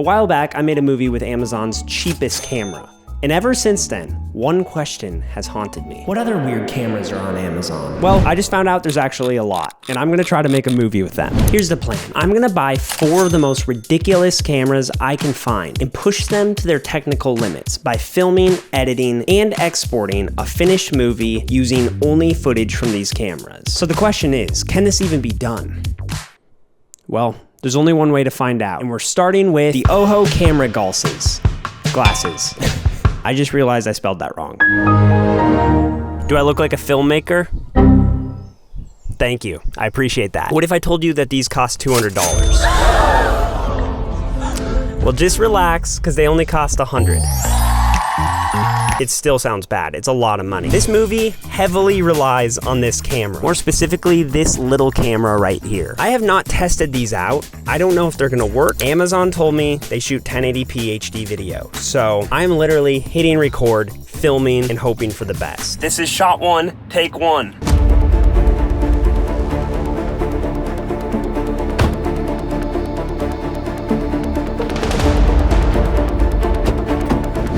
A while back, I made a movie with Amazon's cheapest camera. And ever since then, one question has haunted me. What other weird cameras are on Amazon? Well, I just found out there's actually a lot, and I'm gonna try to make a movie with them. Here's the plan. I'm gonna buy 4 of the most ridiculous cameras I can find and push them to their technical limits by filming, editing, and exporting a finished movie using only footage from these cameras. So the question is, can this even be done? Well, there's only one way to find out, and we're starting with the Oho camera glasses. I just realized I spelled that wrong. Do I look like a filmmaker? Thank you, I appreciate that. What if I told you that these cost $200? Well, just relax, because they only cost $100. It still sounds bad. It's a lot of money. This movie heavily relies on this camera, more specifically this little camera right here. I have not tested these out. I don't know if they're gonna work. Amazon told me they shoot 1080p HD video. So I'm literally hitting record, filming, and hoping for the best. This is shot 1, take 1.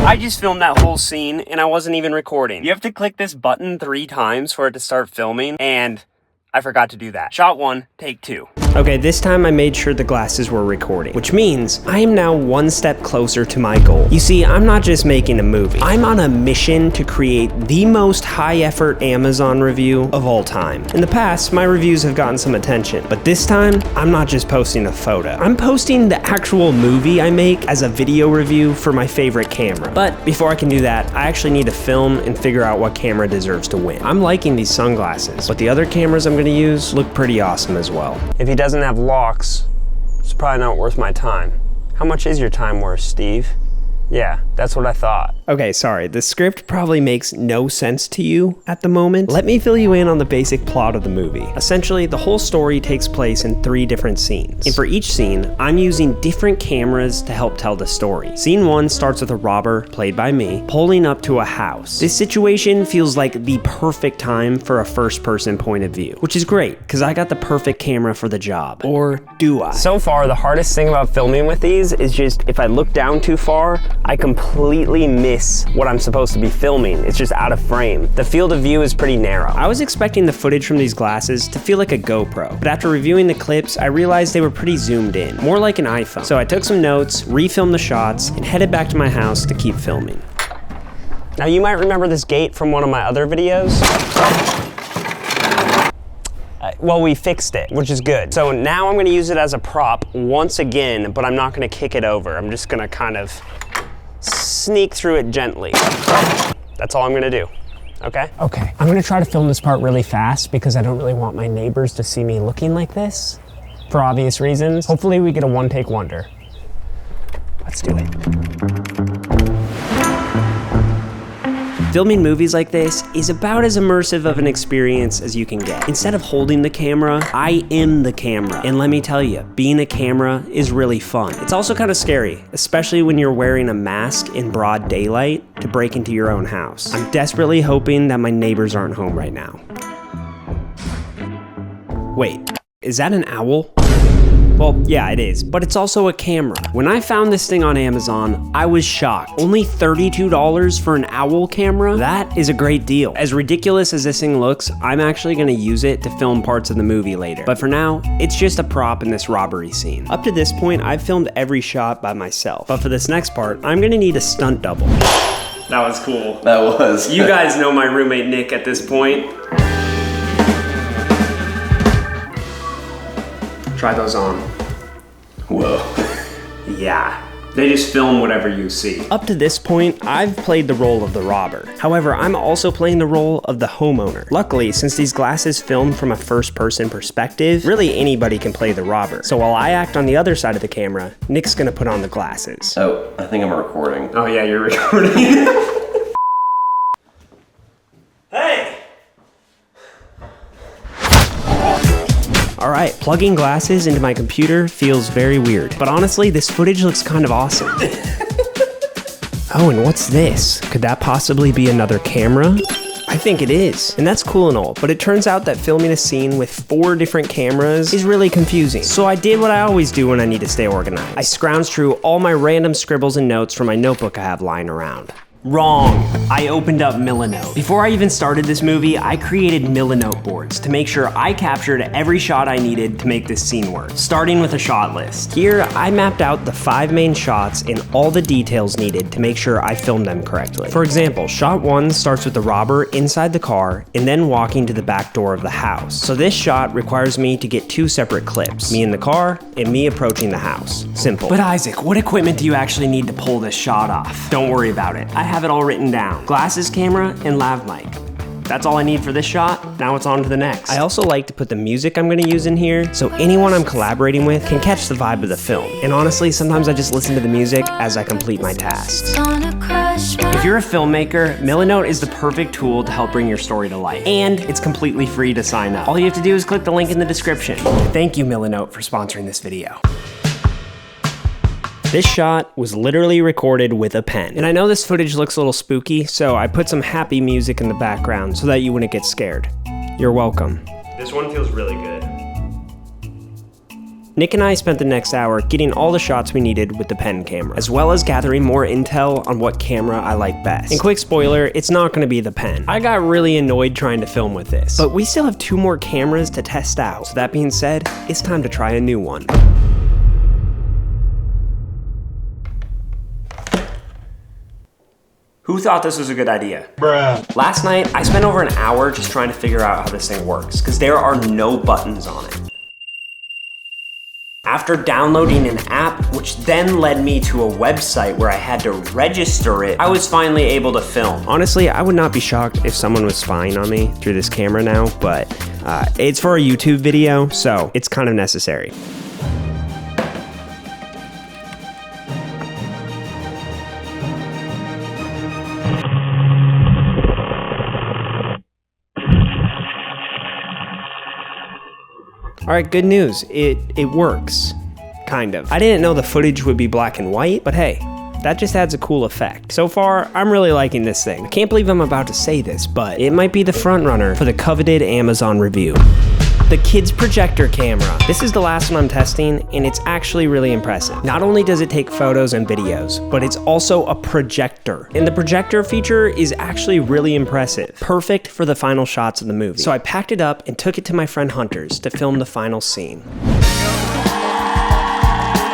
I just filmed that whole scene and I wasn't even recording. You have to click this button 3 times for it to start filming, and I forgot to do that. Shot 1, take 2. Okay, this time I made sure the glasses were recording, which means I am now one step closer to my goal. You see, I'm not just making a movie. I'm on a mission to create the most high-effort Amazon review of all time. In the past, my reviews have gotten some attention, but this time, I'm not just posting a photo. I'm posting the actual movie I make as a video review for my favorite camera. But before I can do that, I actually need to film and figure out what camera deserves to win. I'm liking these sunglasses, but the other cameras I'm gonna use look pretty awesome as well. If he doesn't have locks, it's probably not worth my time. How much is your time worth, Steve? Yeah, that's what I thought. Okay, sorry, the script probably makes no sense to you at the moment. Let me fill you in on the basic plot of the movie. Essentially, the whole story takes place in 3 different scenes. And for each scene, I'm using different cameras to help tell the story. Scene 1 starts with a robber, played by me, pulling up to a house. This situation feels like the perfect time for a first-person point of view, which is great, because I got the perfect camera for the job. Or do I? So far, the hardest thing about filming with these is just, if I look down too far, I completely miss what I'm supposed to be filming. It's just out of frame. The field of view is pretty narrow. I was expecting the footage from these glasses to feel like a GoPro, but after reviewing the clips, I realized they were pretty zoomed in, more like an iPhone. So I took some notes, refilmed the shots, and headed back to my house to keep filming. Now you might remember this gate from one of my other videos. Well, we fixed it, which is good. So now I'm gonna use it as a prop once again, but I'm not gonna kick it over. I'm just gonna kind of sneak through it gently. That's all I'm gonna do, okay? Okay, I'm gonna try to film this part really fast because I don't really want my neighbors to see me looking like this, for obvious reasons. Hopefully we get a one-take wonder. Let's do it. Filming movies like this is about as immersive of an experience as you can get. Instead of holding the camera, I am the camera. And let me tell you, being a camera is really fun. It's also kind of scary, especially when you're wearing a mask in broad daylight to break into your own house. I'm desperately hoping that my neighbors aren't home right now. Wait, is that an owl? Well, yeah, it is, but it's also a camera. When I found this thing on Amazon, I was shocked. Only $32 for an owl camera? That is a great deal. As ridiculous as this thing looks, I'm actually gonna use it to film parts of the movie later. But for now, it's just a prop in this robbery scene. Up to this point, I've filmed every shot by myself. But for this next part, I'm gonna need a stunt double. That was cool. That was. You guys know my roommate Nick at this point. Try those on. Whoa. Yeah, they just film whatever you see. Up to this point, I've played the role of the robber. However, I'm also playing the role of the homeowner. Luckily, since these glasses film from a first-person perspective, really anybody can play the robber. So while I act on the other side of the camera, Nick's gonna put on the glasses. Oh, I think I'm recording. Oh yeah, you're recording. Hey! All right, plugging glasses into my computer feels very weird, but honestly, this footage looks kind of awesome. Oh, and what's this? Could that possibly be another camera? I think it is, and that's cool and all, but it turns out that filming a scene with 4 different cameras is really confusing. So I did what I always do when I need to stay organized. I scrounged through all my random scribbles and notes from my notebook I have lying around. Wrong. I opened up Milanote. Before I even started this movie, I created Milanote boards to make sure I captured every shot I needed to make this scene work, starting with a shot list. Here, I mapped out the 5 main shots and all the details needed to make sure I filmed them correctly. For example, shot 1 starts with the robber inside the car and then walking to the back door of the house. So this shot requires me to get 2 separate clips, me in the car and me approaching the house. Simple. But Isaac, what equipment do you actually need to pull this shot off? Don't worry about it. I have it all written down. Glasses, camera, and lav mic. That's all I need for this shot. Now it's on to the next. I also like to put the music I'm gonna use in here so anyone I'm collaborating with can catch the vibe of the film. And honestly, sometimes I just listen to the music as I complete my tasks. If you're a filmmaker, Milanote is the perfect tool to help bring your story to life. And it's completely free to sign up. All you have to do is click the link in the description. Thank you, Milanote, for sponsoring this video. This shot was literally recorded with a pen. And I know this footage looks a little spooky, so I put some happy music in the background so that you wouldn't get scared. You're welcome. This one feels really good. Nick and I spent the next hour getting all the shots we needed with the pen camera, as well as gathering more intel on what camera I like best. And quick spoiler, it's not gonna be the pen. I got really annoyed trying to film with this, but we still have 2 more cameras to test out. So that being said, it's time to try a new one. Who thought this was a good idea? Bruh. Last night, I spent over an hour just trying to figure out how this thing works, because there are no buttons on it. After downloading an app, which then led me to a website where I had to register it, I was finally able to film. Honestly, I would not be shocked if someone was spying on me through this camera now, but it's for a YouTube video, so it's kind of necessary. All right, good news. It works. Kind of. I didn't know the footage would be black and white, but hey, that just adds a cool effect. So far, I'm really liking this thing. I can't believe I'm about to say this, but it might be the front runner for the coveted Amazon review. The kid's projector camera. This is the last one I'm testing, and it's actually really impressive. Not only does it take photos and videos, but it's also a projector. And the projector feature is actually really impressive. Perfect for the final shots of the movie. So I packed it up and took it to my friend Hunter's to film the final scene.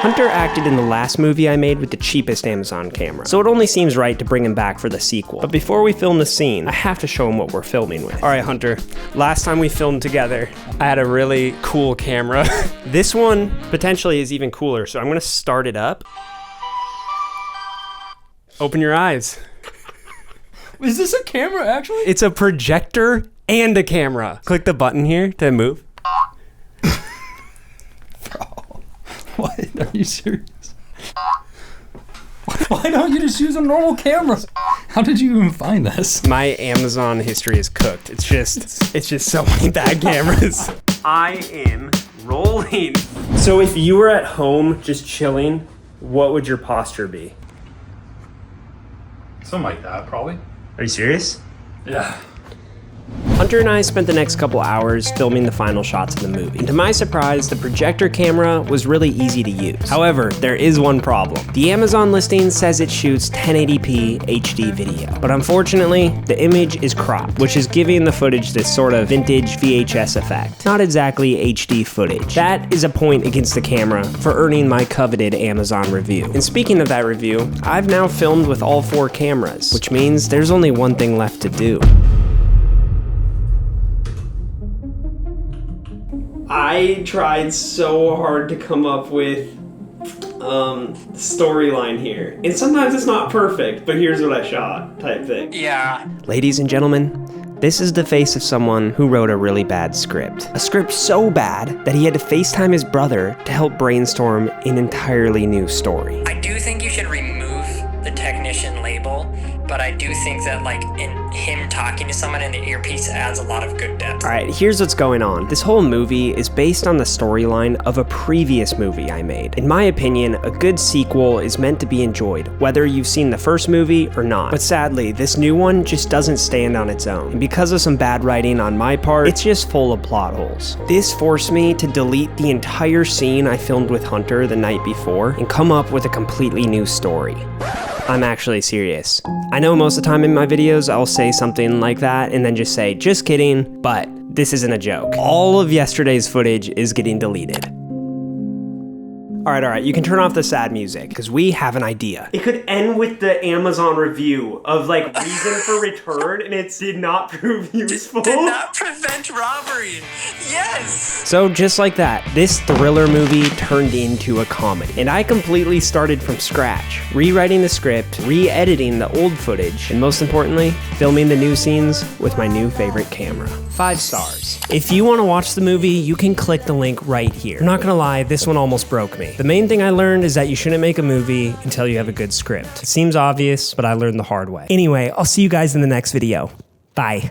Hunter acted in the last movie I made with the cheapest Amazon camera, so it only seems right to bring him back for the sequel. But before we film the scene, I have to show him what we're filming with. All right, Hunter, last time we filmed together, I had a really cool camera. This one potentially is even cooler, so I'm gonna start it up. Open your eyes. Is this a camera, actually? It's a projector and a camera. Click the button here to move. What? Are you serious? Why don't you just use a normal camera? How did you even find this? My Amazon history is cooked. It's just so many bad cameras. I am rolling. So if you were at home just chilling, what would your posture be? Something like that, probably. Are you serious? Yeah. Hunter and I spent the next couple hours filming the final shots of the movie. And to my surprise, the projector camera was really easy to use. However, there is one problem. The Amazon listing says it shoots 1080p HD video. But unfortunately, the image is cropped, which is giving the footage this sort of vintage VHS effect. Not exactly HD footage. That is a point against the camera for earning my coveted Amazon review. And speaking of that review, I've now filmed with all 4 cameras, which means there's only one thing left to do. I tried so hard to come up with storyline here. And sometimes it's not perfect, but here's what I shot type thing. Yeah. Ladies and gentlemen, this is the face of someone who wrote a really bad script. A script so bad that he had to FaceTime his brother to help brainstorm an entirely new story. I do think you should remove the technician label but I do think that like in him talking to someone in the earpiece adds a lot of good depth. Alright, here's what's going on. This whole movie is based on the storyline of a previous movie I made. In my opinion, a good sequel is meant to be enjoyed, whether you've seen the first movie or not. But sadly, this new one just doesn't stand on its own. And because of some bad writing on my part, it's just full of plot holes. This forced me to delete the entire scene I filmed with Hunter the night before and come up with a completely new story. I'm actually serious. I know most of the time in my videos I'll say something like that and then just say, just kidding, but this isn't a joke. All of yesterday's footage is getting deleted. Alright, you can turn off the sad music, because we have an idea. It could end with the Amazon review of, like, reason for return, and it did not prove useful. Did not prevent robbery. Yes! So just like that, this thriller movie turned into a comedy. And I completely started from scratch, rewriting the script, re-editing the old footage, and most importantly, filming the new scenes with my new favorite camera. 5 stars. If you want to watch the movie, you can click the link right here. I'm not gonna lie, this one almost broke me. The main thing I learned is that you shouldn't make a movie until you have a good script. It seems obvious, but I learned the hard way. Anyway, I'll see you guys in the next video. Bye.